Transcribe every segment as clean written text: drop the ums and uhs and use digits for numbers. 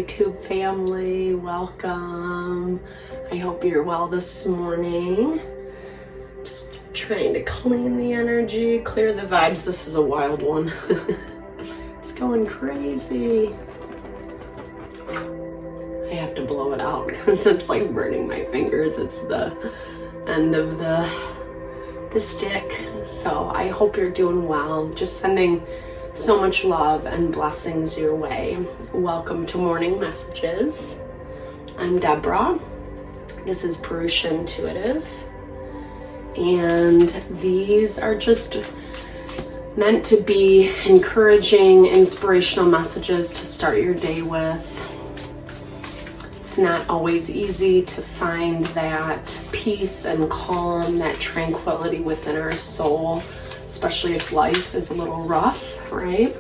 YouTube family, welcome. I hope you're well this morning. Just trying to clean the energy, clear the vibes. This is a wild one. It's going crazy. I have to blow it out because it's like burning my fingers. It's the end of the stick. So I hope you're doing well. Just sending so much love and blessings your way. Welcome to Morning Messages. I'm Deborah. This is Purusha Intuitive. And these are just meant to be encouraging, inspirational messages to start your day with. It's not always easy to find that peace and calm, that tranquility within our soul, especially if life is a little rough, right?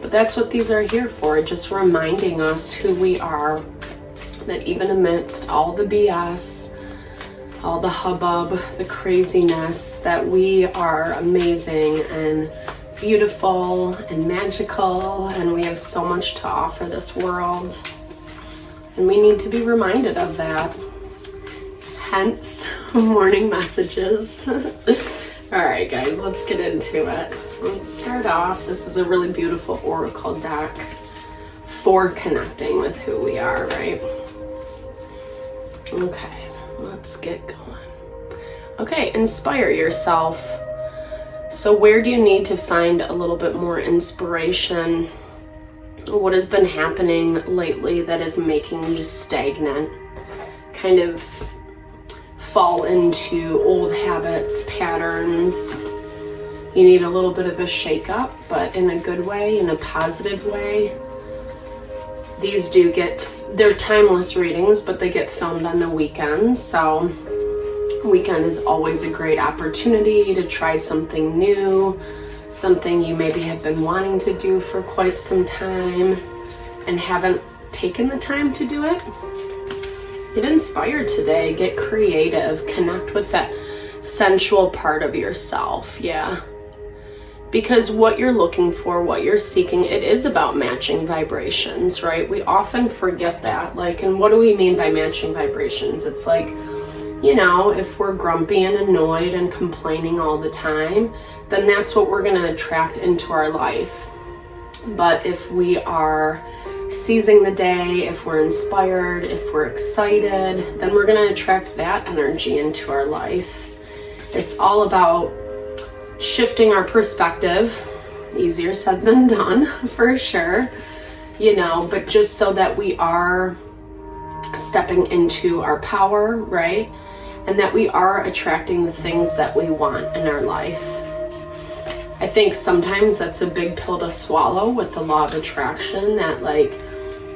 But that's what these are here for, just reminding us who we are, that even amidst all the BS, all the hubbub, the craziness, that we are amazing and beautiful and magical, and we have so much to offer this world. And we need to be reminded of that. Hence, morning messages. All right, guys, let's get into it. Let's start off. This is a really beautiful oracle deck for connecting with who we are, right? Okay, let's get going. Okay, inspire yourself. So where do you need to find a little bit more inspiration? What has been happening lately that is making you stagnant? Kind of fall into old habits, patterns. You need a little bit of a shake-up, but in a good way, in a positive way. These do they're timeless readings, but they get filmed on the weekend. So weekend is always a great opportunity to try something new, something you maybe have been wanting to do for quite some time and haven't taken the time to do it. Get inspired today, get creative, connect with that sensual part of yourself, yeah. Because what you're looking for, what you're seeking, it is about matching vibrations, right? We often forget that, and what do we mean by matching vibrations? It's like, if we're grumpy and annoyed and complaining all the time, then that's what we're going to attract into our life. But if we are seizing the day, if we're inspired, if we're excited, then we're going to attract that energy into our life. It's all about shifting our perspective. Easier said than done, for sure. But just so that we are stepping into our power, right? And that we are attracting the things that we want in our life. I think sometimes that's a big pill to swallow with the law of attraction, that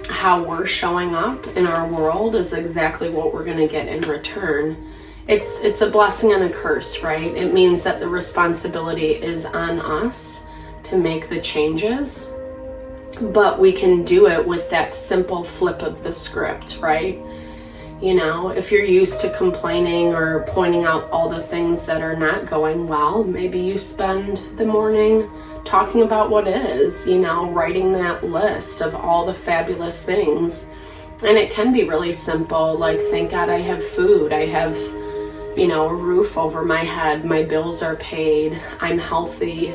how we're showing up in our world is exactly what we're going to get in return. It's a blessing and a curse, right? It means that the responsibility is on us to make the changes, but we can do it with that simple flip of the script, right? If you're used to complaining or pointing out all the things that are not going well, maybe you spend the morning talking about what is, writing that list of all the fabulous things. And it can be really simple, thank God I have food, I have, a roof over my head, my bills are paid, I'm healthy,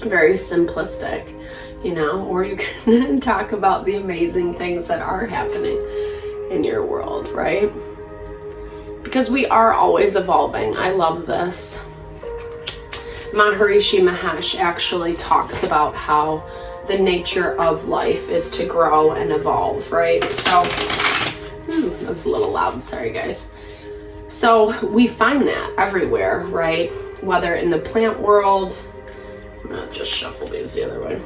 very simplistic, or you can talk about the amazing things that are happening in your world, right? Because we are always evolving. I love this. Maharishi Mahesh actually talks about how the nature of life is to grow and evolve, right? So, that was a little loud, sorry guys. So we find that everywhere, right? Whether in the plant world, I'm gonna just shuffle these the other way.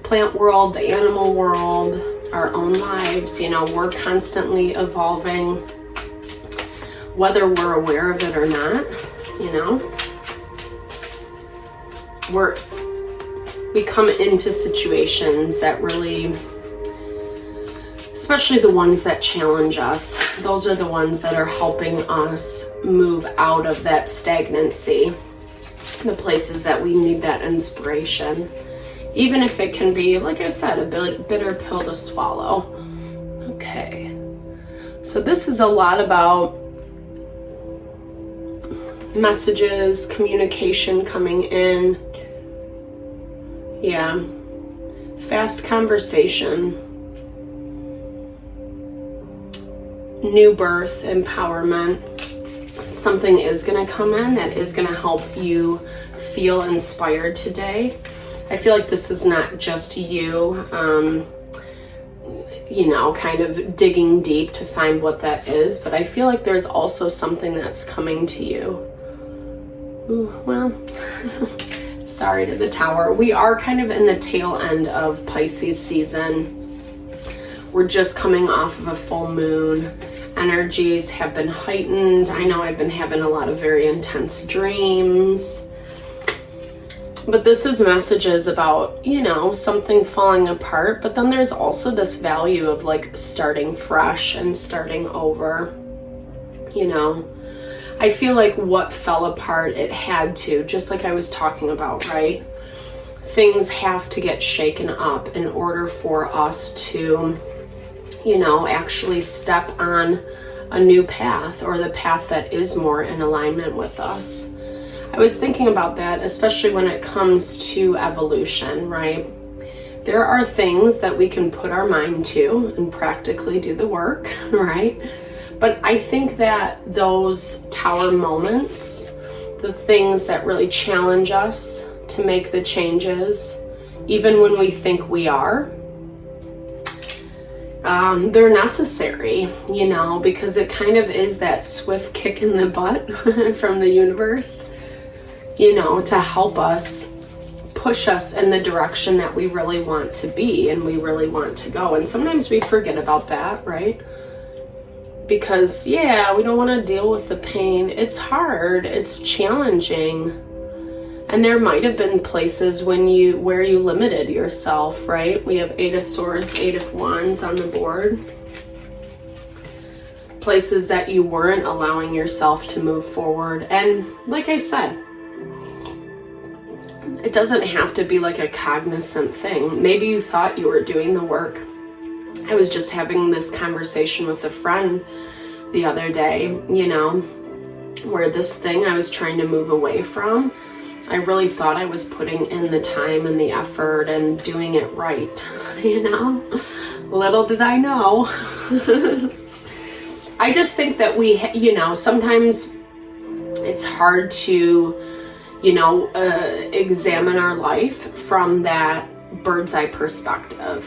Plant world, the animal world, our own lives, we're constantly evolving, whether we're aware of it or not, we come into situations that really, especially the ones that challenge us, those are the ones that are helping us move out of that stagnancy, the places that we need that inspiration. even if it can be, like I said, a bitter pill to swallow. Okay, so this is a lot about messages, communication coming in. Yeah, fast conversation, new birth, empowerment. Something is going to come in that is going to help you feel inspired today. I feel like this is not just you, kind of digging deep to find what that is, but I feel like there's also something that's coming to you. Ooh, well, sorry to the Tower. We are kind of in the tail end of Pisces season. We're just coming off of a full moon. Energies have been heightened. I know I've been having a lot of very intense dreams. But this is messages about, something falling apart. But then there's also this value of like starting fresh and starting over. I feel like what fell apart, it had to, just like I was talking about, right? Things have to get shaken up in order for us to, actually step on a new path, or the path that is more in alignment with us. I was thinking about that, especially when it comes to evolution, right? There are things that we can put our mind to and practically do the work, right? But I think that those Tower moments, the things that really challenge us to make the changes, even when we think we are, they're necessary, because it kind of is that swift kick in the butt from the universe, to help us, push us in the direction that we really want to be and we really want to go. And sometimes we forget about that, right? Because, we don't want to deal with the pain. It's hard. It's challenging. And there might have been places where you limited yourself, right? We have 8 of Swords, 8 of Wands on the board. Places that you weren't allowing yourself to move forward. And like I said, it doesn't have to be like a cognizant thing. Maybe you thought you were doing the work. I was just having this conversation with a friend the other day, where this thing I was trying to move away from, I really thought I was putting in the time and the effort and doing it right, Little did I know. I just think that we, sometimes it's hard to, examine our life from that bird's eye perspective,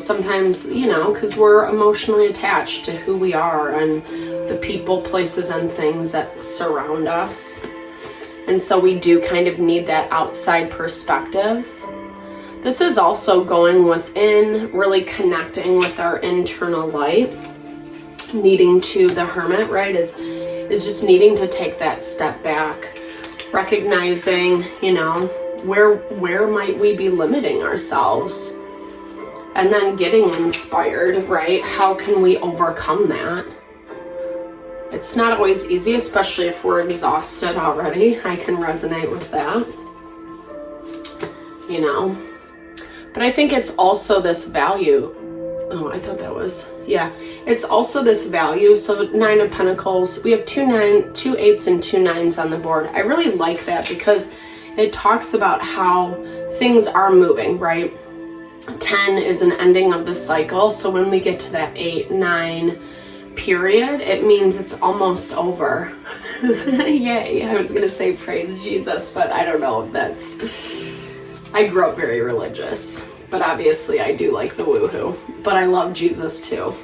sometimes, because we're emotionally attached to who we are and the people, places, and things that surround us. And so we do kind of need that outside perspective. This is also going within, really connecting with our internal light, needing to, the Hermit, right, is just needing to take that step back, recognizing, where might we be limiting ourselves? And then getting inspired, right? How can we overcome that? It's not always easy, especially if we're exhausted already. I can resonate with that. But I think it's also this value. Oh, I thought that was, it's also this value. So 9 of Pentacles, we have 2 8s and 2 9s on the board. I really like that because it talks about how things are moving, right? 10 is an ending of the cycle. So when we get to that 8, 9 period, it means it's almost over. Yay. I was going to say praise Jesus, but I don't know if that's, I grew up very religious, but obviously I do like the woohoo, but I love Jesus too.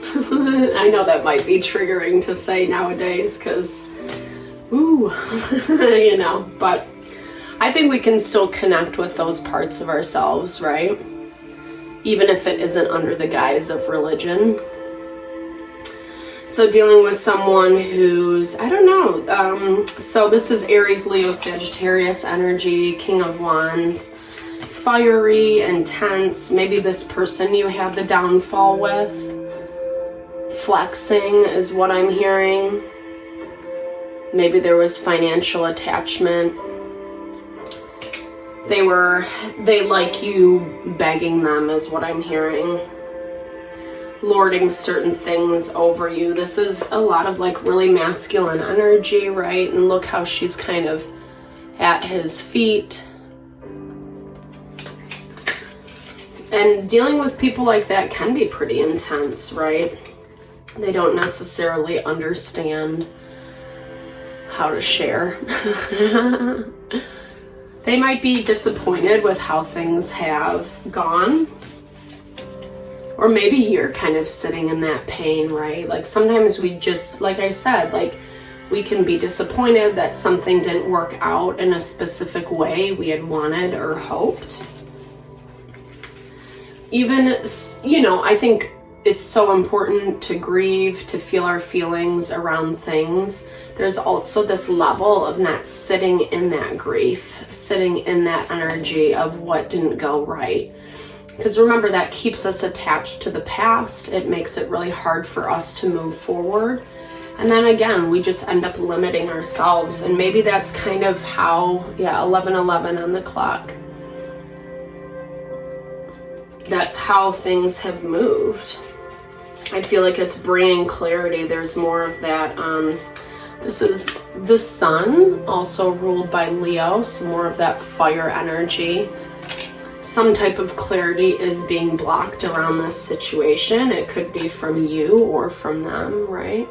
I know that might be triggering to say nowadays because, but I think we can still connect with those parts of ourselves, right? Even if it isn't under the guise of religion. So dealing with someone who's, I don't know, so this is Aries, Leo, Sagittarius energy, King of Wands, fiery, intense. Maybe this person you had the downfall with. Flexing is what I'm hearing. Maybe there was financial attachment. They like you begging them is what I'm hearing. Lording certain things over you. This is a lot of like really masculine energy, right? And look how she's kind of at his feet. And dealing with people like that can be pretty intense, right? They don't necessarily understand how to share. They might be disappointed with how things have gone. Or maybe you're kind of sitting in that pain, right? Like sometimes we just, like I said, like we can be disappointed that something didn't work out in a specific way we had wanted or hoped. Even, you know, I think it's so important to grieve, to feel our feelings around things. There's also this level of not sitting in that grief, sitting in that energy of what didn't go right. Because remember, that keeps us attached to the past. It makes it really hard for us to move forward. And then again, we just end up limiting ourselves. And maybe that's kind of how, yeah, 11:11 on the clock. That's how things have moved. I feel like it's bringing clarity. There's more of that. This is the sun, also ruled by Leo, so more of that fire energy. Some type of clarity is being blocked around this situation. It could be from you or from them, right?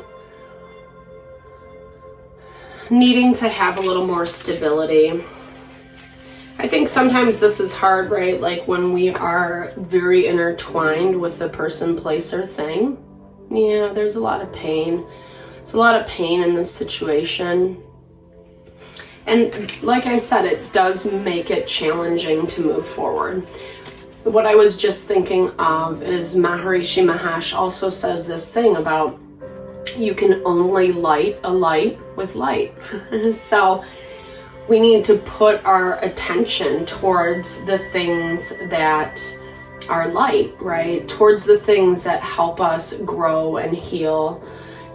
Needing to have a little more stability. I think sometimes this is hard, right? Like when we are very intertwined with the person, place, or thing. Yeah, there's a lot of pain. It's a lot of pain in this situation. And like I said, it does make it challenging to move forward. What I was just thinking of is Maharishi Mahesh also says this thing about you can only light a light with light. So we need to put our attention towards the things that are light, right? Towards the things that help us grow and heal,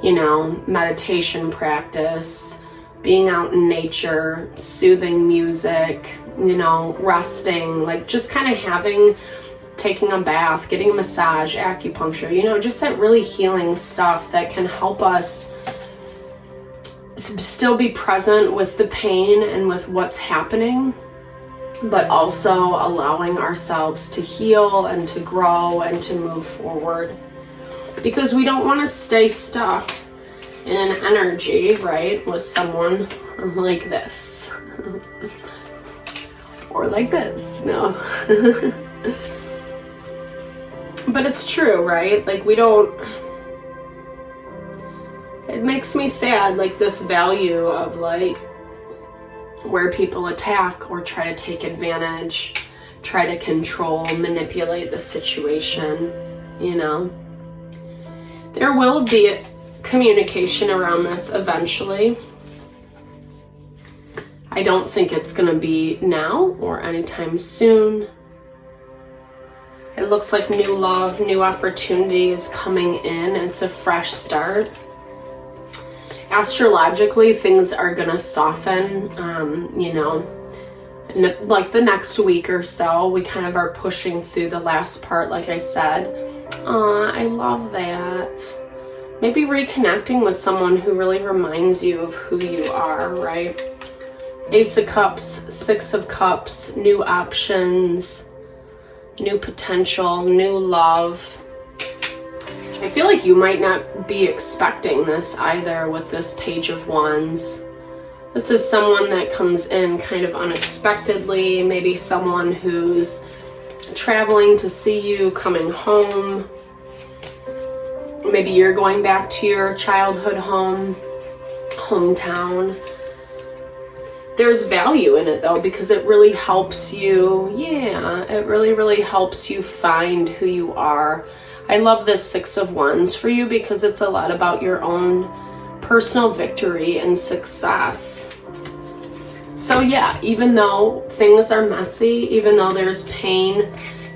you know, meditation practice, being out in nature, soothing music, you know, resting, like just kind of taking a bath, getting a massage, acupuncture, you know, just that really healing stuff that can help us still be present with the pain and with what's happening, but also allowing ourselves to heal and to grow and to move forward. Because we don't want to stay stuck in an energy, right, with someone like this. Or like this, no. But it's true, right? Like we don't, it makes me sad, like this value of like where people attack or try to take advantage, try to control, manipulate the situation, you know. There will be communication around this eventually. I don't think it's going to be now or anytime soon. It looks like new love, new opportunity is coming in. It's a fresh start. Astrologically, things are going to soften, you know, in like the next week or so. We kind of are pushing through the last part, like I said. I love that. Maybe reconnecting with someone who really reminds you of who you are, right? Ace of Cups, Six of Cups, new options, new potential, new love. I feel like you might not be expecting this either with this Page of Wands. This is someone that comes in kind of unexpectedly, maybe someone who's traveling to see you, coming home. Maybe you're going back to your childhood home, hometown. There's value in it though, because it really helps you, it really helps you find who you are. I love this Six of Wands for you because it's a lot about your own personal victory and success. So yeah, even though things are messy, even though there's pain,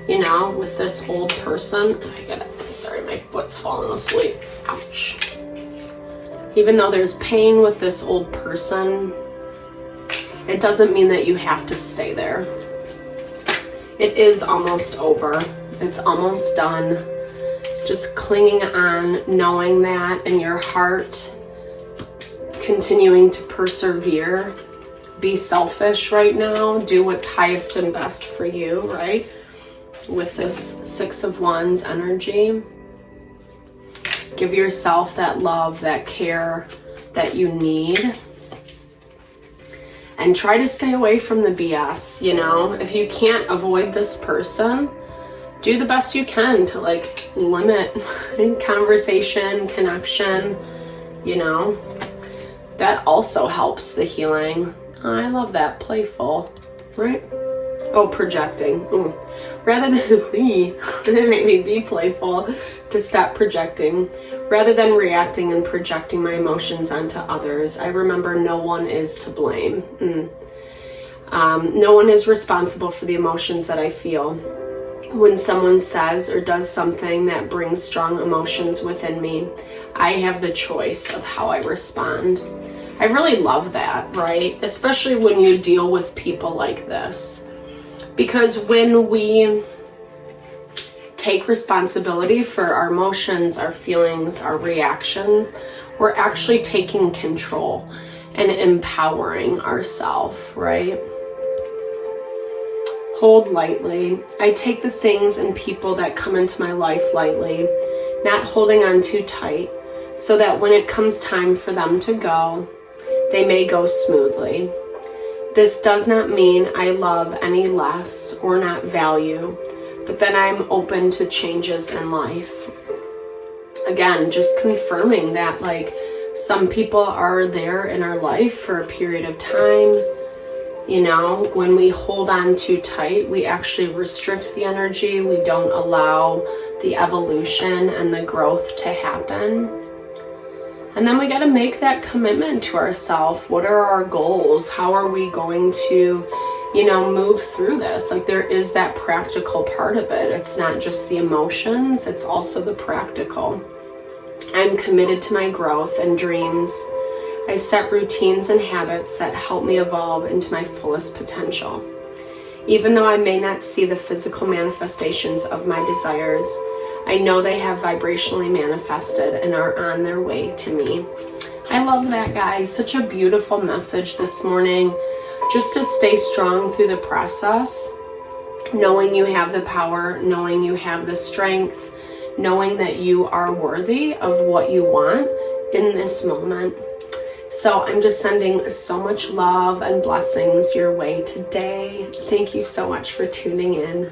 you know, with this old person, sorry, my foot's falling asleep. Ouch. Even though there's pain with this old person, it doesn't mean that you have to stay there. It is almost over. It's almost done. Just clinging on, knowing that in your heart, continuing to persevere. Be selfish right now. Do what's highest and best for you, right? With this Six of Wands energy. Give yourself that love, that care that you need. And try to stay away from the BS, you know? If you can't avoid this person, do the best you can to like limit conversation, connection, you know? That also helps the healing. I love that, playful, right? Oh, projecting. Rather than maybe be playful, to stop projecting. Rather than reacting and projecting my emotions onto others, I remember no one is to blame. No one is responsible for the emotions that I feel. When someone says or does something that brings strong emotions within me, I have the choice of how I respond. I really love that, right? Especially when you deal with people like this. Because when we take responsibility for our emotions, our feelings, our reactions, we're actually taking control and empowering ourselves, right? Hold lightly. I take the things and people that come into my life lightly, not holding on too tight, so that when it comes time for them to go, they may go smoothly. This does not mean I love any less or not value, but that I'm open to changes in life. Again, just confirming that like some people are there in our life for a period of time. You know, when we hold on too tight, we actually restrict the energy. We don't allow the evolution and the growth to happen. And then we got to make that commitment to ourselves. What are our goals? How are we going to, you know, move through this? Like there is that practical part of it. It's not just the emotions, it's also the practical. I'm committed to my growth and dreams. I set routines and habits that help me evolve into my fullest potential. Even though I may not see the physical manifestations of my desires, I know they have vibrationally manifested and are on their way to me. I love that, guys. Such a beautiful message this morning. Just to stay strong through the process, knowing you have the power, knowing you have the strength, knowing that you are worthy of what you want in this moment. So I'm just sending so much love and blessings your way today. Thank you so much for tuning in.